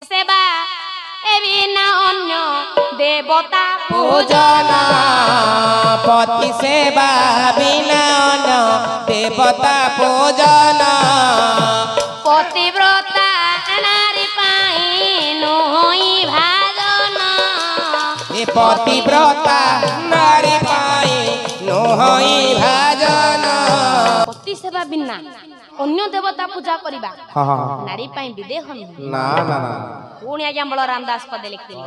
सेवा एविना अन्य देवता पूजन पति सेवा बिना अन्य देवता पूजन पतिव्रता नारी पाई नोई भाजन ए पतिव्रता नारी पाई नोई भाजन पति सेवा बिना अन्य देवता पूजा करिबा नारी पाई विदेह ना ना पुणी आज्ञा बलराम दास पदे लिखिली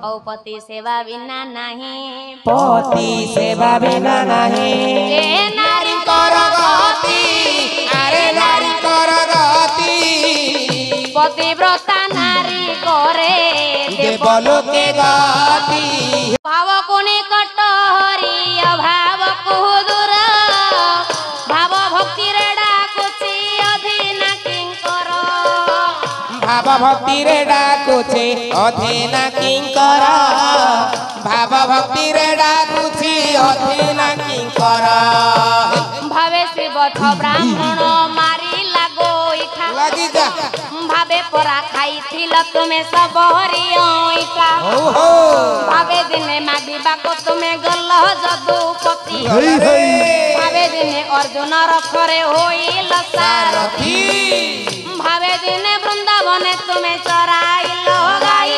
औ पति सेवा बिना नहीं पति सेवा बिना नहीं ए नारी कर गति अरे नारी कर गति पतिव्रता नारी करे देवलोके गति भाव को निकट हरि अभाव को दूर भाव भक्ति रे डाकुची अधीन किंकर भाव भक्ति रे डाकुचे अधीन किंकर भाव भक्ति रे डाकुची अधीन किंकर भावे शिव ब्राह्मण मारी लागो इठा लगी जा भावे परा खाई थिल तुम्हें सब हरिया भावे दिने मागिबा को तुम्हें गल जदुपति भावे दिने अर्जुन रखरे होइल सारथी भावे दिने वृंदावने तुम्हें चराइल गाई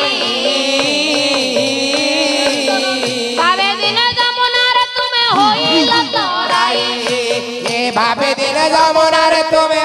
भावे दिने जमुना रे तुम्हें होइल तराई भावे दिन जमुना रे तुम्हें